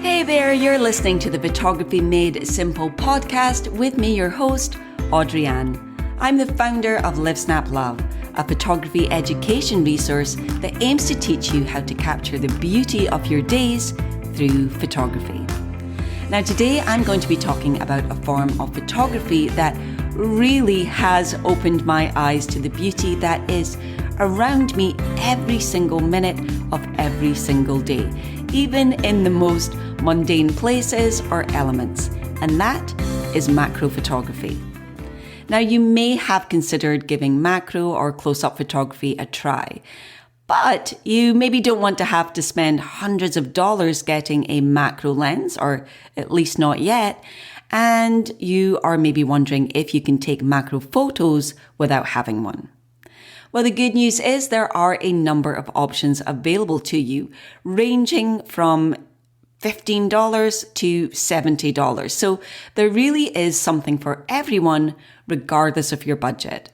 Hey there, you're listening to the Photography Made Simple podcast with me, your host, Audrey Ann. I'm the founder of Live Snap Love, a photography education resource that aims to teach you how to capture the beauty of your days through photography. Now today I'm going to be talking about a form of photography that really has opened my eyes to the beauty that is around me every single minute of every single day, even in the most mundane places or elements, and that is macro photography. Now, you may have considered giving macro or close-up photography a try, but you maybe don't want to have to spend hundreds of dollars getting a macro lens, or at least not yet, and you are maybe wondering if you can take macro photos without having one. Well, the good news is there are a number of options available to you, ranging from $15 to $70. So there really is something for everyone, regardless of your budget.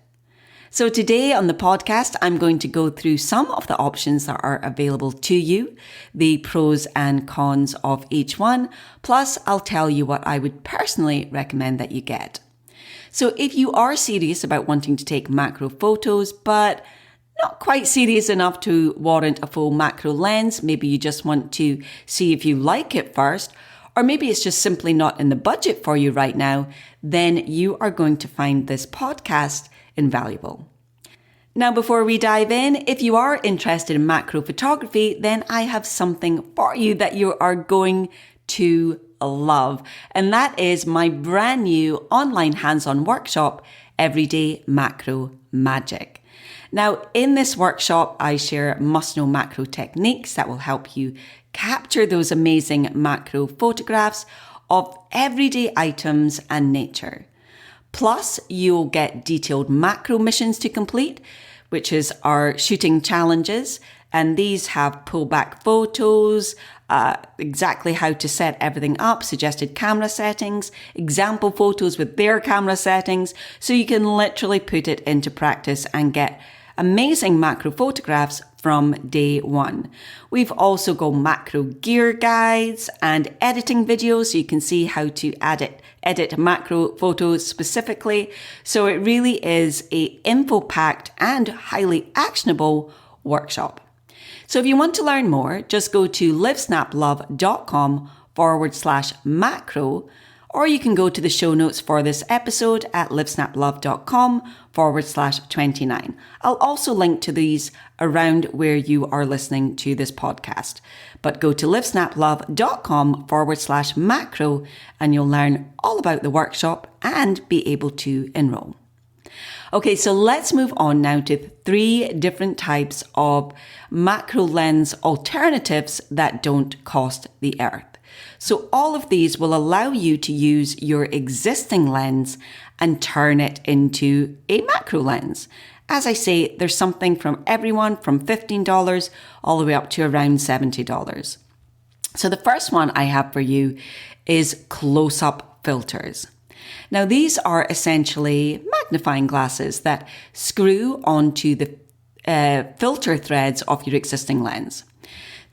So today on the podcast, I'm going to go through some of the options that are available to you, the pros and cons of each one, plus I'll tell you what I would personally recommend that you get. So if you are serious about wanting to take macro photos, but not quite serious enough to warrant a full macro lens, maybe you just want to see if you like it first, or maybe it's just simply not in the budget for you right now, then you are going to find this podcast invaluable. Now, before we dive in, if you are interested in macro photography, then I have something for you that you are going to love, and that is my brand new online hands-on workshop, Everyday Macro Magic. Now, in this workshop, I share must-know macro techniques that will help you capture those amazing macro photographs of everyday items and nature. Plus, you'll get detailed macro missions to complete, which is our shooting challenges. And these have pullback photos, exactly how to set everything up, suggested camera settings, example photos with their camera settings, so you can literally put it into practice and get amazing macro photographs from day one. We've also got macro gear guides and editing videos, so you can see how to edit macro photos specifically. So it really is a info-packed and highly actionable workshop. So if you want to learn more, just go to livesnaplove.com/macro, or you can go to the show notes for this episode at livesnaplove.com/29. I'll also link to these around where you are listening to this podcast. But go to livesnaplove.com/macro and you'll learn all about the workshop and be able to enroll. Okay, so let's move on now to 3 different types of macro lens alternatives that don't cost the earth. So all of these will allow you to use your existing lens and turn it into a macro lens. As I say, there's something from everyone from $15 all the way up to around $70. So the first one I have for you is close-up filters. Now, these are essentially magnifying glasses that screw onto the filter threads of your existing lens.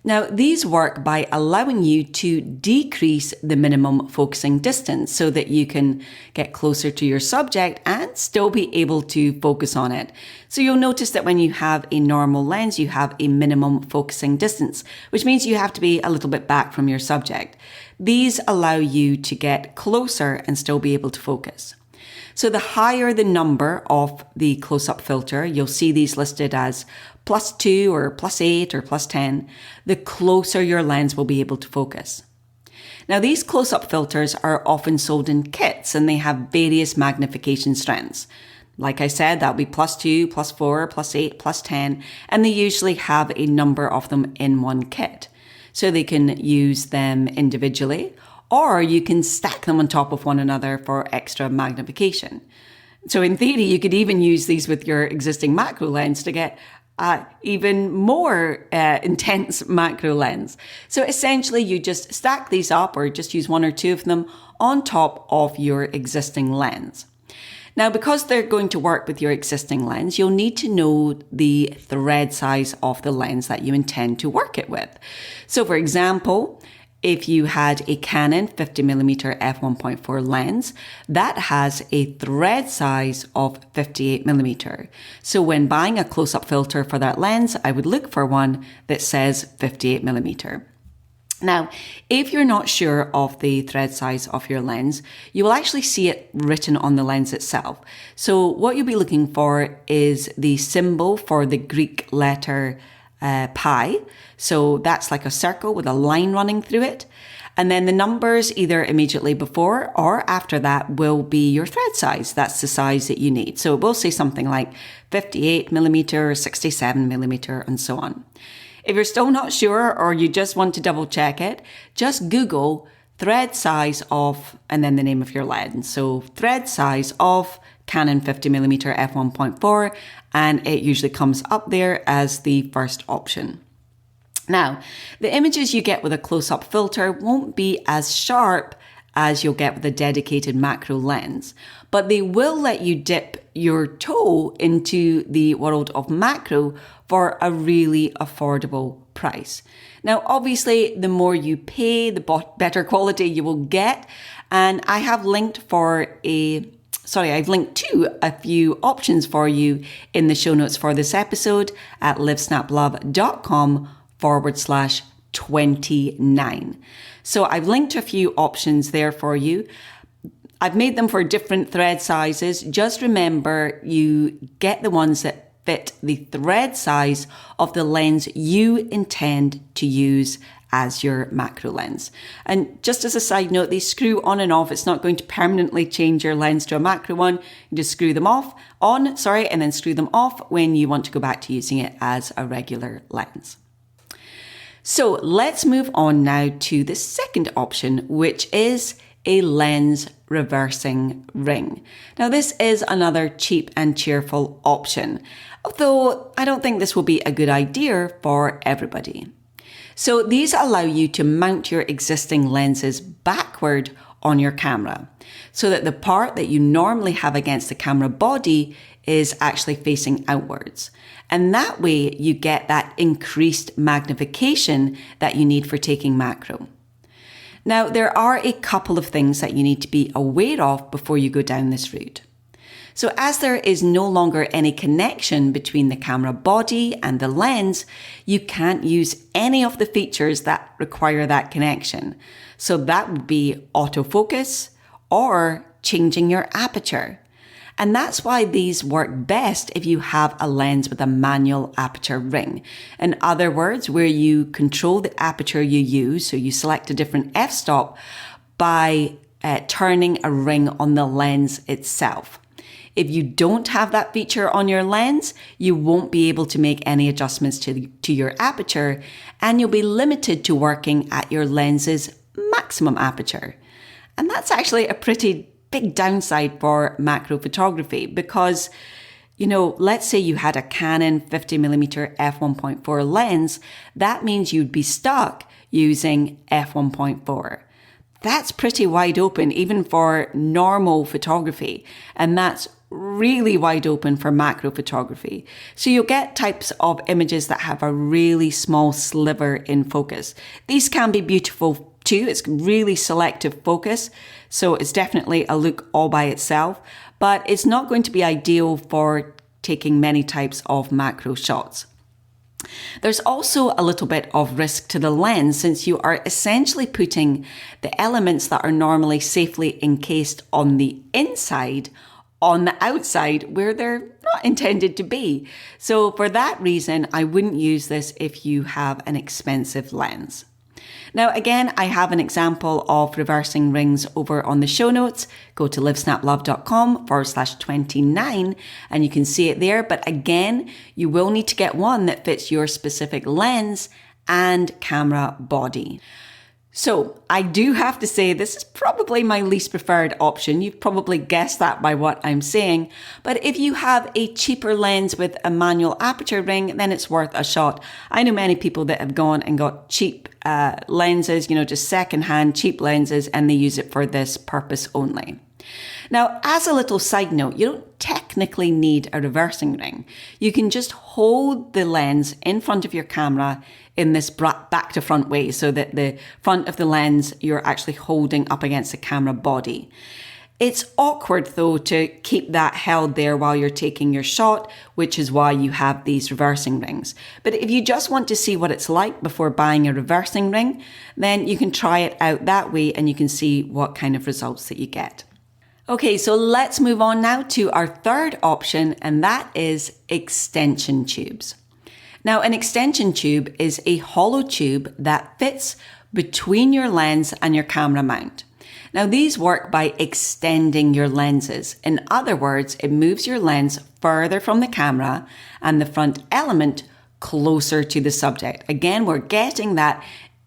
Now, these work by allowing you to decrease the minimum focusing distance so that you can get closer to your subject and still be able to focus on it. So you'll notice that when you have a normal lens, you have a minimum focusing distance, which means you have to be a little bit back from your subject. These allow you to get closer and still be able to focus. So the higher the number of the close-up filter, you'll see these listed as +2 or +8 or +10, the closer your lens will be able to focus. Now, these close-up filters are often sold in kits and they have various magnification strengths. Like I said, that'll be +2, +4, +8, +10, and they usually have a number of them in one kit. So they can use them individually, or you can stack them on top of one another for extra magnification. So in theory, you could even use these with your existing macro lens to get even more intense macro lens. So essentially, you just stack these up or just use 1 or 2 of them on top of your existing lens. Now, because they're going to work with your existing lens, you'll need to know the thread size of the lens that you intend to work it with. So for example, If you had a Canon 50mm f1.4 lens, that has a thread size of 58mm. So when buying a close-up filter for that lens, I would look for one that says 58mm. Now, if you're not sure of the thread size of your lens, you will actually see it written on the lens itself. So what you'll be looking for is the symbol for the Greek letter pi. So that's like a circle with a line running through it. And then the numbers either immediately before or after that will be your thread size. That's the size that you need. So it will say something like 58mm, 67mm, and so on. If you're still not sure or you just want to double check it, just Google thread size of, and then the name of your lens. So thread size of Canon 50mm f1.4, and it usually comes up there as the first option. Now, the images you get with a close-up filter won't be as sharp as you'll get with a dedicated macro lens, but they will let you dip your toe into the world of macro for a really affordable price. Now, obviously, the more you pay, the better quality you will get. And I have linked I've linked to a few options for you in the show notes for this episode at livesnaplove.com/29. So I've linked to a few options there for you. I've made them for different thread sizes. Just remember, you get the ones that fit the thread size of the lens you intend to use as your macro lens. And just as a side note, they screw on and off. It's not going to permanently change your lens to a macro one. You just screw them on, and then screw them off when you want to go back to using it as a regular lens. So let's move on now to the second option, which is a lens reversing ring. Now, this is another cheap and cheerful option, although I don't think this will be a good idea for everybody. So these allow you to mount your existing lenses backward on your camera so that the part that you normally have against the camera body is actually facing outwards. And that way you get that increased magnification that you need for taking macro. Now, there are a couple of things that you need to be aware of before you go down this route. So as there is no longer any connection between the camera body and the lens, you can't use any of the features that require that connection. So that would be autofocus or changing your aperture. And that's why these work best if you have a lens with a manual aperture ring. In other words, where you control the aperture you use, so you select a different f-stop by turning a ring on the lens itself. If you don't have that feature on your lens, you won't be able to make any adjustments to your aperture, and you'll be limited to working at your lens's maximum aperture. And that's actually a pretty big downside for macro photography because, let's say you had a Canon 50mm f1.4 lens, that means you'd be stuck using f1.4. That's pretty wide open, even for normal photography. And that's really wide open for macro photography. So you'll get types of images that have a really small sliver in focus. These can be beautiful too. It's really selective focus. So it's definitely a look all by itself, but it's not going to be ideal for taking many types of macro shots. There's also a little bit of risk to the lens since you are essentially putting the elements that are normally safely encased on the inside on the outside where they're not intended to be. So for that reason, I wouldn't use this if you have an expensive lens. Now, again, I have an example of reversing rings over on the show notes. Go to livesnaplove.com/29 and you can see it there. But again, you will need to get one that fits your specific lens and camera body. So I do have to say this is probably my least preferred option. You've probably guessed that by what I'm saying. But if you have a cheaper lens with a manual aperture ring, then it's worth a shot. I know many people that have gone and got cheap lenses, just secondhand cheap lenses, and they use it for this purpose only. Now, as a little side note, you don't technically need a reversing ring. You can just hold the lens in front of your camera in this back to front way, so that the front of the lens you're actually holding up against the camera body. It's awkward though to keep that held there while you're taking your shot, which is why you have these reversing rings. But if you just want to see what it's like before buying a reversing ring, then you can try it out that way and you can see what kind of results that you get. Okay, so let's move on now to our third option, and that is extension tubes. Now, an extension tube is a hollow tube that fits between your lens and your camera mount. Now, these work by extending your lenses. In other words, it moves your lens further from the camera and the front element closer to the subject. Again, we're getting that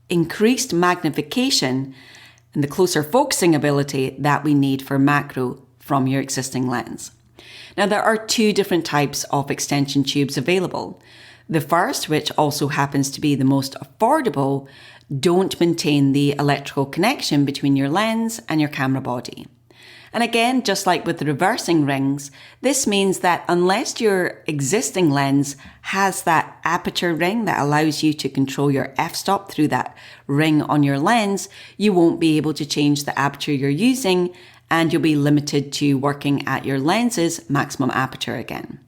increased magnification and the closer focusing ability that we need for macro from your existing lens. Now, there are two different types of extension tubes available. The first, which also happens to be the most affordable, don't maintain the electrical connection between your lens and your camera body. And again, just like with the reversing rings, this means that unless your existing lens has that aperture ring that allows you to control your f-stop through that ring on your lens, you won't be able to change the aperture you're using, and you'll be limited to working at your lens's maximum aperture again.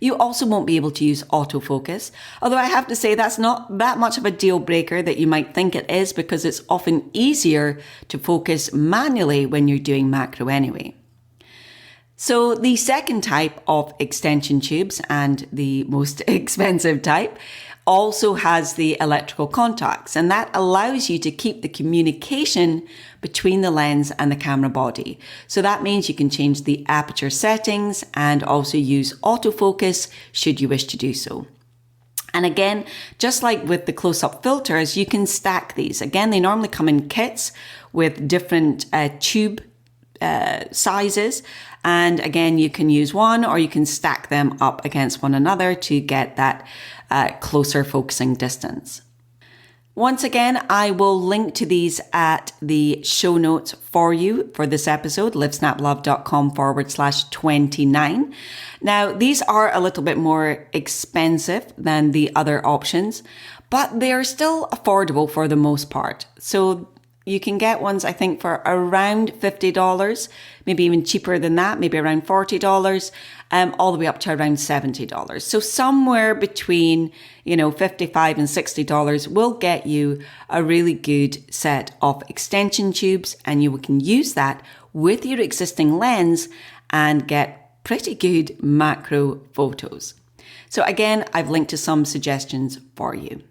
You also won't be able to use autofocus, although I have to say that's not that much of a deal breaker that you might think it is, because it's often easier to focus manually when you're doing macro anyway. So the second type of extension tubes, and the most expensive type, also has the electrical contacts, and that allows you to keep the communication between the lens and the camera body. So that means you can change the aperture settings and also use autofocus should you wish to do so. And again, just like with the close-up filters, you can stack these. Again, they normally come in kits with different tube sizes. And again, you can use one or you can stack them up against one another to get that closer focusing distance. Once again, I will link to these at the show notes for you for this episode, livesnaplove.com/29. Now, these are a little bit more expensive than the other options, but they are still affordable for the most part. So you can get ones, I think, for around $50, maybe even cheaper than that, maybe around $40, all the way up to around $70. So somewhere between, $55 and $60 will get you a really good set of extension tubes, and you can use that with your existing lens and get pretty good macro photos. So again, I've linked to some suggestions for you.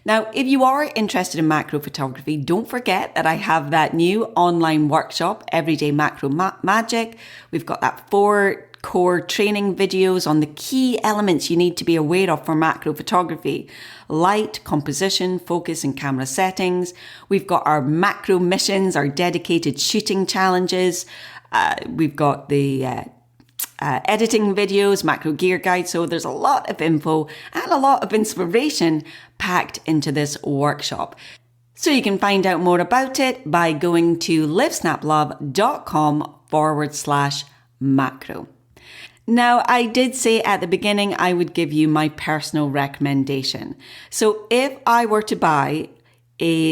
Now, if you are interested in macro photography, don't forget that I have that new online workshop, Everyday Macro Magic. We've got that 4 core training videos on the key elements you need to be aware of for macro photography: light, composition, focus, and camera settings. We've got our macro missions, our dedicated shooting challenges. We've got the editing videos, macro gear guide. So there's a lot of info and a lot of inspiration packed into this workshop. So you can find out more about it by going to livesnaplove.com/macro. Now, I did say at the beginning I would give you my personal recommendation. So if I were to buy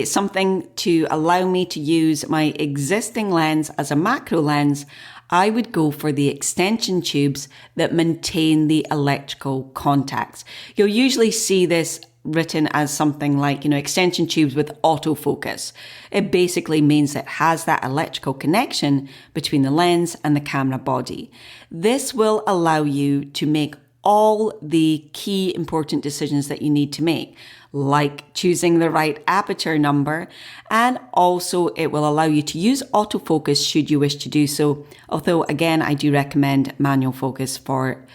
something to allow me to use my existing lens as a macro lens, I would go for the extension tubes that maintain the electrical contacts. You'll usually see this written as something like, extension tubes with autofocus. It basically means it has that electrical connection between the lens and the camera body. This will allow you to make all the key important decisions that you need to make, like choosing the right aperture number, and also it will allow you to use autofocus should you wish to do so. Although again, I do recommend manual focus for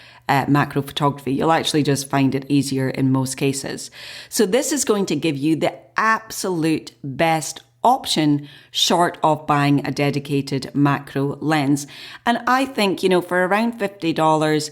macro photography. You'll actually just find it easier in most cases. So this is going to give you the absolute best option short of buying a dedicated macro lens. And I think, for around $50,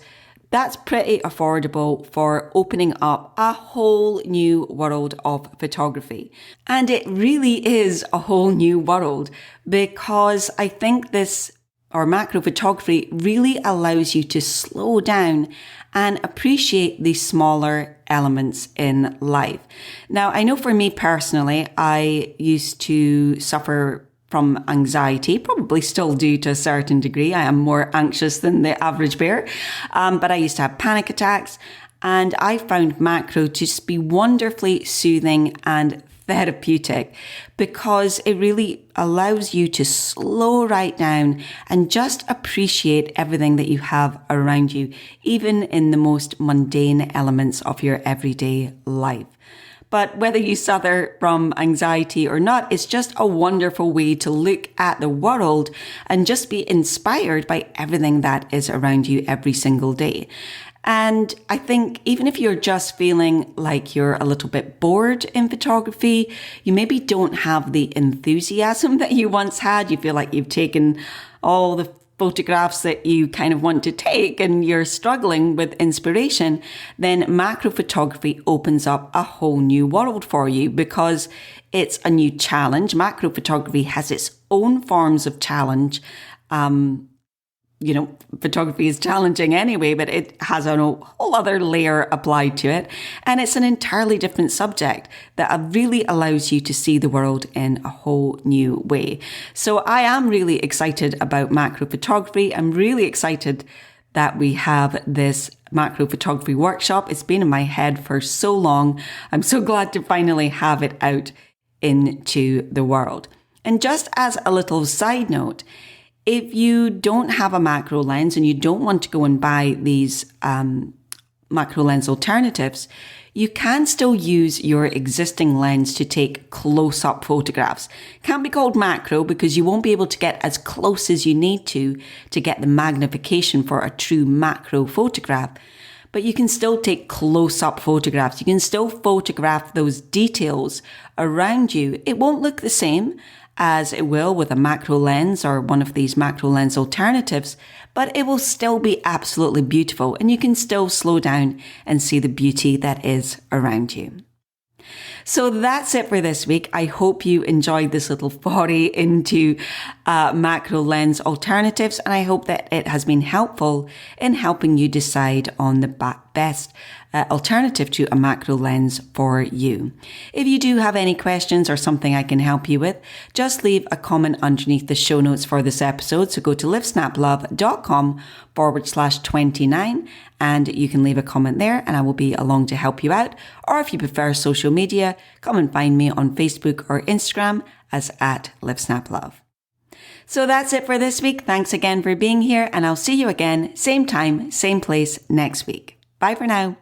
that's pretty affordable for opening up a whole new world of photography. And it really is a whole new world, because I think this or macro photography really allows you to slow down and appreciate the smaller elements in life. Now, I know for me personally, I used to suffer from anxiety, probably still do to a certain degree. I am more anxious than the average bear, but I used to have panic attacks, and I found macro to just be wonderfully soothing and therapeutic because it really allows you to slow right down and just appreciate everything that you have around you, even in the most mundane elements of your everyday life. But whether you suffer from anxiety or not, it's just a wonderful way to look at the world and just be inspired by everything that is around you every single day. And I think even if you're just feeling like you're a little bit bored in photography, you maybe don't have the enthusiasm that you once had. You feel like you've taken all the photographs that you kind of want to take and you're struggling with inspiration, then macro photography opens up a whole new world for you because it's a new challenge. Macro photography has its own forms of challenge. Photography is challenging anyway, but it has a whole other layer applied to it. And it's an entirely different subject that really allows you to see the world in a whole new way. So I am really excited about macro photography. I'm really excited that we have this macro photography workshop. It's been in my head for so long. I'm so glad to finally have it out into the world. And just as a little side note, if you don't have a macro lens and you don't want to go and buy these macro lens alternatives, you can still use your existing lens to take close-up photographs. Can't be called macro because you won't be able to get as close as you need to get the magnification for a true macro photograph. But you can still take close-up photographs. You can still photograph those details around you. It won't look the same as it will with a macro lens or one of these macro lens alternatives, but it will still be absolutely beautiful and you can still slow down and see the beauty that is around you. So that's it for this week. I hope you enjoyed this little foray into macro lens alternatives, and I hope that it has been helpful in helping you decide on the best alternative to a macro lens for you. If you do have any questions or something I can help you with, just leave a comment underneath the show notes for this episode. So go to livesnaplove.com/29 and you can leave a comment there and I will be along to help you out. Or if you prefer social media, come and find me on Facebook or Instagram as @livesnaplove. So that's it for this week. Thanks again for being here and I'll see you again, same time, same place next week. Bye for now.